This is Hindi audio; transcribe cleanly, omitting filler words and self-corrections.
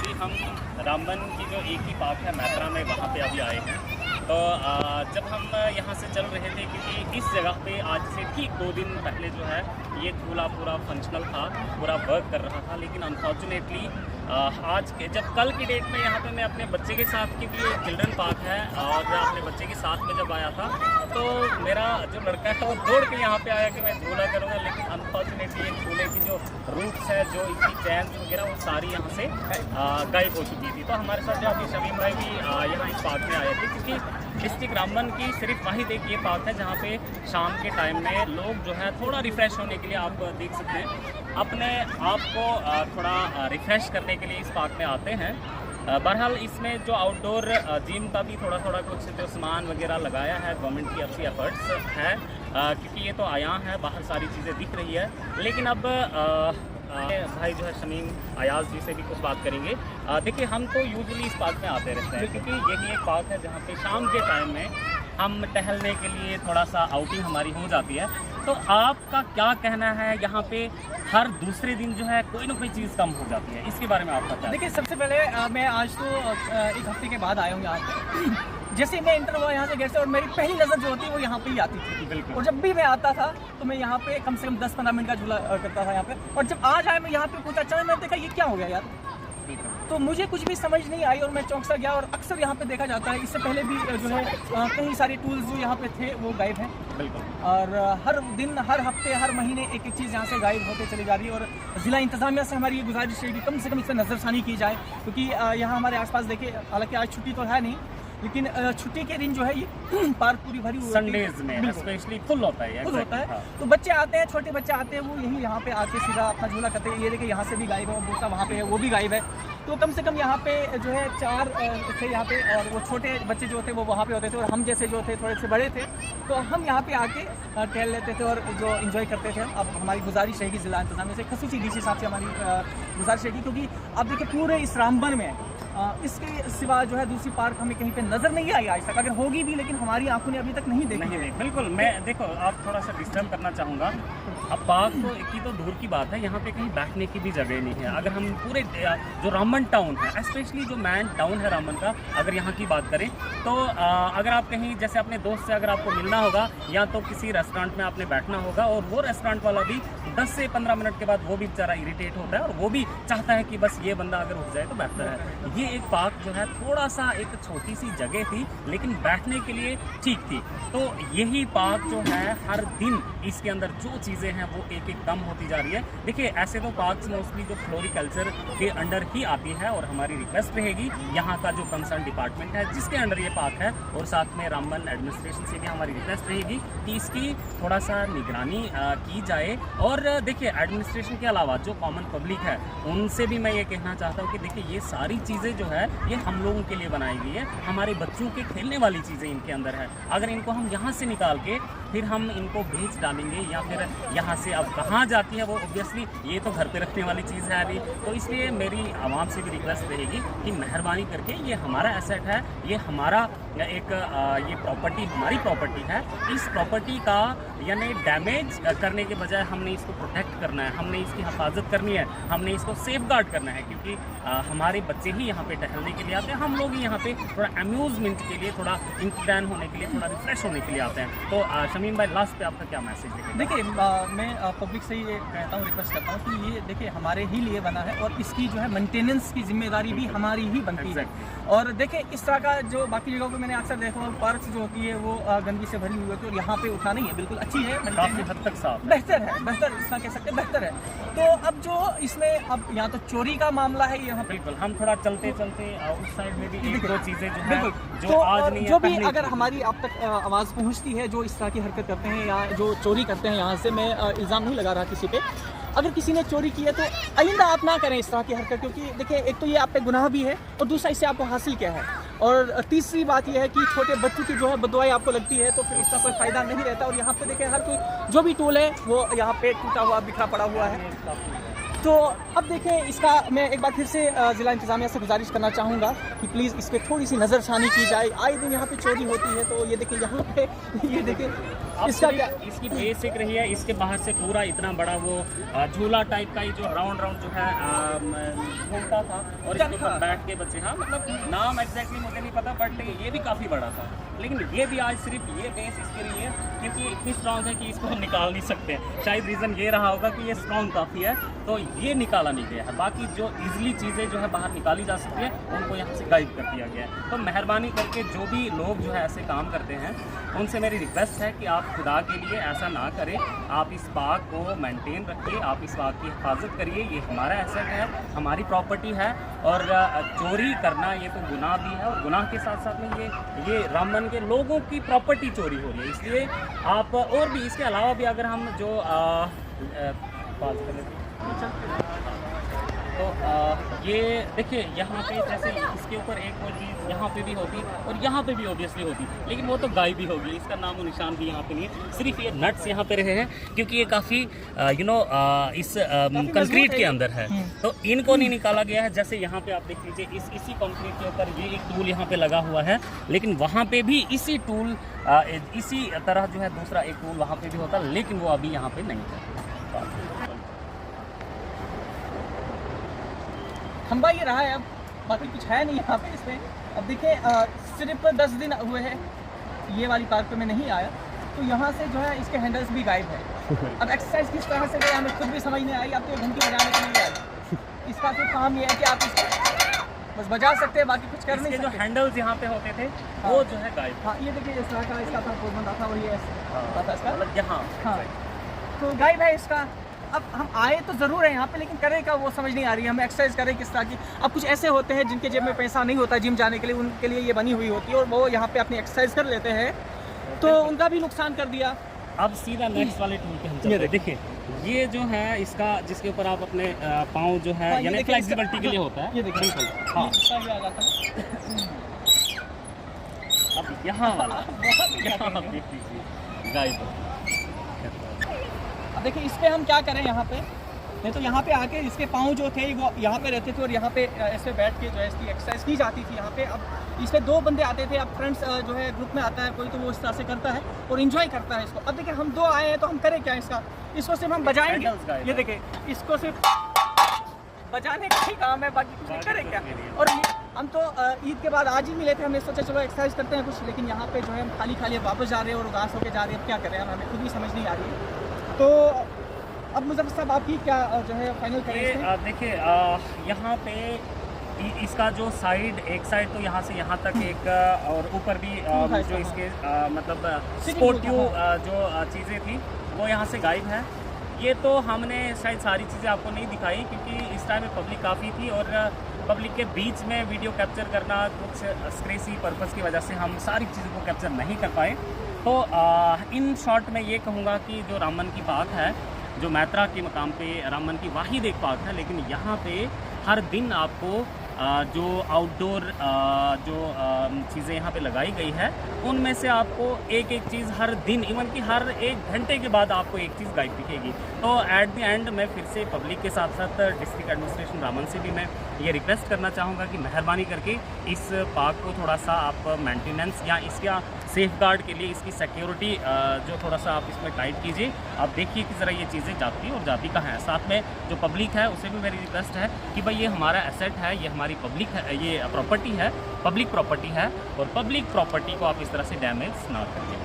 अभी हम रामबन की जो एक ही पार्क है मैत्रा में, वहाँ पे अभी आए हैं। तो जब हम यहाँ से चल रहे थे, क्योंकि इस जगह पे आज से ठीक 2 दिन पहले जो है ये झूला पूरा फंक्शनल था, पूरा वर्क कर रहा था, लेकिन अनफॉर्चुनेटली आज के जब कल की डेट में यहाँ पे मैं अपने बच्चे के साथ, क्योंकि ये चिल्ड्रन पार्क है, और अपने बच्चे के साथ में जब आया था तो मेरा जो लड़का है वो दौड़ के यहाँ पे आया कि मैं झूला करूँगा, लेकिन अनफॉर्चुनेटली ये झूले की जो रूट्स है, जो इसकी चैन वगैरह, वो सारी यहाँ से गायब हो चुकी थी। तो हमारे साथ जो अभी शमीम भाई भी यहाँ इस पार्क में आए थे, क्योंकि डिस्ट्रिक्ट रामबन की सिर्फ वाहिद एक ये पार्क है जहाँ पे शाम के टाइम में लोग जो है थोड़ा रिफ़्रेश होने के लिए, आप देख सकते हैं, अपने आप को थोड़ा रिफ़्रेश करने के लिए इस पार्क में आते हैं। बहरहाल इसमें जो आउटडोर जिम का भी थोड़ा कुछ जो सामान वगैरह लगाया है, गवर्नमेंट की अच्छी एफर्ट्स है, क्योंकि ये तो आया है, बाहर सारी चीज़ें दिख रही है। लेकिन अब भाई जो है शमीम अयाज जी से भी कुछ बात करेंगे। देखिए, हम तो यूजुअली इस पार्क में आते रहते हैं, क्योंकि यही एक पार्क है जहाँ पे शाम के टाइम में हम टहलने के लिए थोड़ा सा आउटिंग हमारी हो जाती है। तो आपका क्या कहना है, यहाँ पे हर दूसरे दिन जो है कोई ना कोई चीज़ कम हो जाती है, इसके बारे में आपका क्या? देखिए, सबसे पहले मैं आज तो 1 हफ्ते के बाद आया हूँ यहाँ पे। जैसे मैं इंटर हुआ यहाँ से गेट से, और मेरी पहली नज़र जो होती है वो यहाँ पे ही आती थी। बिल्कुल। और जब भी मैं आता था तो मैं यहाँ पे कम से कम 10-15 मिनट का झूला करता था यहाँ पे। और जब आज आया मैं यहाँ पे कुछ अच्छा, मैंने देखा ये क्या हो गया यार, तो मुझे कुछ भी समझ नहीं आई और मैं चौंक सा गया। और अक्सर यहाँ पे देखा जाता है, इससे पहले भी जो है कई सारे टूल्स जो यहाँ पे थे वो गायब हैं। बिल्कुल। और हर दिन, हर हफ्ते, हर महीने एक चीज़ यहाँ से गायब होते चली जा रही है। और ज़िला इंतज़ामिया से हमारी ये गुजारिश है कि कम से कम इस पर नज़रसानी की जाए, क्योंकि यहाँ हमारे आसपास देखिए, हालांकि आज छुट्टी तो है नहीं, लेकिन छुट्टी के दिन जो है ये पार्क पूरी भरी हुई संडेज में स्पेशली फुल होता है, फुल होता है। हाँ। तो बच्चे आते हैं, छोटे बच्चे आते हैं, वो यही यहाँ पे आके सीधा अपना झूला करते हैं। ये देखिए, यहाँ से भी गायब है, और दूसरा वहाँ पे है, वो भी गायब है। तो कम से कम यहाँ पे जो है 4 थे यहाँ पे, और वो छोटे बच्चे जो थे वो वहाँ पे होते थे, और हम जैसे जो थे थोड़े से बड़े थे, तो हम यहाँ पे आके टहल लेते थे और जो इन्जॉय करते थे। अब हमारी गुजारिश रहेगी ज़िला इंतज़ामिया से, खसूसी डीसी साहब से हमारी गुजारिश रहेगी, क्योंकि अब देखिए पूरे इस रामबन में इसके सिवा जो है दूसरी पार्क हमें कहीं पे नज़र नहीं आई आज तक। अगर होगी भी, लेकिन हमारी आंखों ने अभी तक नहीं देखी है। बिल्कुल। मैं देखो, आप थोड़ा सा डिस्टर्ब करना चाहूँगा। अब पार्क तो की तो दूर की बात है, यहाँ पे कहीं बैठने की भी जगह नहीं है। अगर हम पूरे जो रामबन टाउन है, स्पेशली जो मैन टाउन है रामबन का, अगर यहाँ की बात करें तो अगर आप कहीं जैसे अपने दोस्त से अगर आपको मिलना होगा, या तो किसी रेस्टोरेंट में आपने बैठना होगा, और वो रेस्टोरेंट वाला भी 10 से 15 मिनट के बाद वो भी बेचारा इरिटेट होता है, और वो भी चाहता है कि बस ये बंदा अगर उठ जाए तो बेहतर है। ये एक पार्क जो है थोड़ा सा एक छोटी सी जगह थी, लेकिन बैठने के लिए ठीक थी। तो यही पार्क जो है हर दिन इसके अंदर जो चीज़ें हैं वो एक कम होती जा रही है। देखिए, ऐसे तो पार्क्स मोस्टली जो फ्लोरिकल्चर के अंडर ही आती है, और हमारी रिक्वेस्ट रहेगी यहाँ का जो कंसर्न डिपार्टमेंट है जिसके अंडर ये पार्क है, और साथ में रामबन एडमिनिस्ट्रेशन से भी हमारी रिक्वेस्ट रहेगी कि इसकी थोड़ा सा निगरानी की जाए। और देखिए, एडमिनिस्ट्रेशन के अलावा जो कॉमन पब्लिक है उनसे भी मैं ये कहना चाहता हूँ कि देखिए, ये सारी चीज़ें जो है ये हम लोगों के लिए बनाई गई है, हमारे बच्चों के खेलने वाली चीज़ें इनके अंदर है। अगर इनको हम यहाँ से निकाल के फिर हम इनको बेच डालेंगे, या फिर यहाँ से अब कहाँ जाती है वो ऑब्वियसली ये तो घर पे रखने वाली चीज़ है अभी। तो इसलिए मेरी आवाम से भी रिक्वेस्ट रहेगी कि मेहरबानी करके, ये हमारा एसेट है, ये हमारा एक ये प्रॉपर्टी हमारी प्रॉपर्टी है, इस प्रॉपर्टी का यानी डैमेज करने के बजाय हमने इसको प्रोटेक्ट करना है, हमने इसकी हिफाजत करनी है, हमने इसको सेफ गार्ड करना है, क्योंकि हमारे बच्चे ही यहाँ पे टहलने के लिए आते हैं, हम लोग ही यहाँ पे थोड़ा अम्यूज़मेंट के लिए, थोड़ा इंटरटेन होने के लिए, थोड़ा रिफ्रेश होने के लिए आते हैं। तो शमीम भाई, लास्ट पे आपका क्या मैसेज है? देखिए, मैं पब्लिक से ये कहता हूँ, रिक्वेस्ट करता हूँ कि ये देखिए हमारे ही लिए बना है, और इसकी जो है मेंटेनेंस की जिम्मेदारी भी हमारी ही बनती है। और देखिए, इस तरह का जो बाकी जगहों पे मैंने अक्सर देखा हूँ, पार्क्स जो होती है वो गंदगी से भरी हुई होती है, और यहाँ पे उठा नहीं है, बिल्कुल अच्छी है, काफ़ी हद तक साफ, बेहतर है, बेहतर इतना कह सकते हैं, बेहतर है। तो अब जो इसमें अब यहाँ तो चोरी का मामला है यहाँ, बिल्कुल हम थोड़ा चलते चलते उस साइड में भी 1-2 चीज़ें जो है जो तो आज नहीं है, जो भी अगर हमारी अब तक आवाज़ पहुँचती है, जो इस तरह की हरकत करते हैं या जो चोरी करते हैं, यहाँ से मैं इल्ज़ाम नहीं लगा रहा किसी पे, अगर किसी ने चोरी की है तो आइंदा आप ना करें इस तरह की हरकत, क्योंकि देखिए, एक तो ये आप पे गुनाह भी है, और दूसरा इससे आपको हासिल क्या है, और तीसरी बात यह है कि छोटे बच्चों की जो है बददुआएं आपको लगती है, तो फिर इसका कोई फ़ायदा नहीं रहता। और यहाँ पे देखिए, हर कोई जो भी टूल है वो यहाँ पे टूटा हुआ, बिखरा पड़ा हुआ है। तो अब देखें, इसका मैं एक बार फिर से ज़िला इंतज़ामिया से गुजारिश करना चाहूँगा कि प्लीज़ इस पर थोड़ी सी नज़रसानी की जाए। आए दिन यहाँ पे चोरी होती है, तो ये देखिए, यहाँ पे ये देखिए इसका क्या? इसकी बेसिक रही है, इसके बाहर से पूरा इतना बड़ा वो झूला टाइप का ही जो राउंड राउंड जो है घूमता था और इसके ऊपर बैठ के बच्चे, हाँ मतलब नाम एग्जैक्टली मुझे नहीं पता, बट ये भी काफ़ी बड़ा था। लेकिन ये भी आज सिर्फ ये बेस इसके लिए है क्योंकि इतनी स्ट्रॉन्ग है कि इसको हम निकाल नहीं सकते। शायद रीज़न ये रहा होगा कि ये स्ट्रॉन्ग काफ़ी है, तो ये निकाला नहीं गया है। बाकी जो ईजिली चीज़ें जो है बाहर निकाली जा सकती है उनको यहाँ से गायब कर दिया गया है। तो मेहरबानी करके जो भी लोग जो है ऐसे काम करते हैं उनसे मेरी रिक्वेस्ट है कि आप खुदा के लिए ऐसा ना करें। आप इस पार्क को मेंटेन रखिए, आप इस पार्क की हिफाजत करिए। ये हमारा एसेट है, हमारी प्रॉपर्टी है और चोरी करना ये तो गुनाह भी है और गुनाह के साथ साथ में ये रामबन के लोगों की प्रॉपर्टी चोरी हो रही है। इसलिए आप और भी इसके अलावा भी अगर हम जो बात करें तो ये देखिए यहाँ पे जैसे इसके ऊपर एक और चीज़ यहाँ पे भी होती और यहाँ पे भी ऑब्वियसली होती, लेकिन वो तो गायब भी होगी, इसका नाम और निशान भी यहाँ पे नहीं है। सिर्फ ये नट्स यहाँ पे रहे हैं क्योंकि ये काफ़ी इस कंक्रीट के अंदर है, तो इनको नहीं निकाला गया है। जैसे यहाँ पे आप देख लीजिए इसी कंक्रीट के ऊपर ये एक टूल यहाँ पे लगा हुआ है, लेकिन वहाँ पे भी इसी टूल इसी तरह जो है दूसरा एक टूल वहाँ पे भी होता, लेकिन वो अभी यहाँ पे नहीं है। खंबा ये रहा है, अब बाकी कुछ है नहीं यहाँ पे इसमें। अब देखिए सिर्फ 10 दिन हुए हैं ये वाली पार्क पे मैं नहीं आया, तो यहाँ से जो है इसके हैंडल्स भी गायब है। अब एक्सरसाइज किस तरह से गए हमें खुद भी समझ नहीं आई। अब तो ये घंटी बजाने के लिए आई, इसका सिर्फ काम ये है कि आप इसको बस बजा सकते हैं, बाकी कुछ कर नहीं सकते। जो हैंडल्स यहाँ पे होते थे वो जो है गायब। हाँ ये देखिए इस तरह का इसका था पोर्बंदा था, वही पता इसका मतलब यहाँ हाँ तो गायब है इसका। अब हम आए तो ज़रूर है यहाँ पे, लेकिन करें क्या वो समझ नहीं आ रही है। हम एक्सरसाइज करें किस तरह की। अब कुछ ऐसे होते हैं जिनके जेब में पैसा नहीं होता जिम जाने के लिए, उनके लिए ये बनी हुई होती है और वो यहाँ पे अपनी एक्सरसाइज कर लेते हैं, तो उनका भी नुकसान कर दिया। अब सीधा नेक्स्ट वाले टूल पे हम चलते हैं। देखिए ये जो है इसका जिसके ऊपर आप अपने पाँव जो है यानी फ्लेक्सिबिलिटी के लिए होता है, ये देखिए बिल्कुल हाँ। अब यहाँ वाला गायब। अब देखिए इस पर हम क्या करें यहाँ पे, नहीं तो यहाँ पे आके इसके पाँव जो थे वो यहाँ पे रहते थे और यहाँ पे ऐसे बैठ के जो है इसकी एक्सरसाइज की जाती थी यहाँ पे। अब इसमें 2 बंदे आते थे, अब फ्रेंड्स जो है ग्रुप में आता है कोई, तो वो इस तरह से करता है और इन्जॉय करता है इसको। अब देखिए हम 2 आए हैं तो हम करें क्या इसको सिर्फ हम बजाएंगे। ये देखिए इसको सिर्फ बजाने का ही काम है, बाकी कुछ नहीं करें क्या। और हम तो ईद के बाद आज ही मिले थे, हमने सोचा चलो एक्सरसाइज करते हैं कुछ, लेकिन यहाँ पे जो है हम खाली वापस जा रहे हैं और उदास होकर जा रहे हैं। अब क्या करें, हमें खुद भी समझ नहीं आ रही है। तो अब मुजफ्फर साहब आपकी क्या जो है फाइनल करें? देखिए यहाँ पे इसका जो साइड एक साइड तो यहाँ से यहाँ तक एक और ऊपर भी जो इसके मतलब स्पोर्टिव जो चीज़ें थी वो यहाँ से गायब है। ये तो हमने शायद सारी चीज़ें आपको नहीं दिखाई क्योंकि इस टाइम में पब्लिक काफ़ी थी और पब्लिक के बीच में वीडियो कैप्चर करना कुछ स्क्रेसी पर्पज़ की वजह से हम सारी चीज़ों को कैप्चर नहीं कर पाए। तो इन शॉर्ट में ये कहूँगा कि जो रामबन की पार्क है, जो मैत्रा के मकाम पे रामबन की वाहिद एक पार्क है, लेकिन यहाँ पे हर दिन आपको जो आउटडोर जो चीज़ें यहाँ पे लगाई गई है उनमें से आपको एक चीज़ हर दिन, इवन कि हर 1 घंटे के बाद आपको एक चीज़ गायब दिखेगी। तो एट द एंड मैं फिर से पब्लिक के साथ साथ डिस्ट्रिक्ट एडमिनिस्ट्रेशन रामबन से भी मैं ये रिक्वेस्ट करना चाहूँगा कि मेहरबानी करके इस पार्क को थोड़ा सा आप मेंटेनेंस या इसका सेफ गार्ड के लिए इसकी सिक्योरिटी जो थोड़ा सा आप इसमें टाइट कीजिए। आप देखिए कि ज़रा ये चीज़ें जाती और जाती कहाँ है। साथ में जो पब्लिक है उसे भी मेरी रिक्वेस्ट है कि भाई ये हमारा एसेट है, ये हमारी पब्लिक है, ये प्रॉपर्टी है, पब्लिक प्रॉपर्टी है और पब्लिक प्रॉपर्टी को आप इस तरह से डैमेज ना करिए।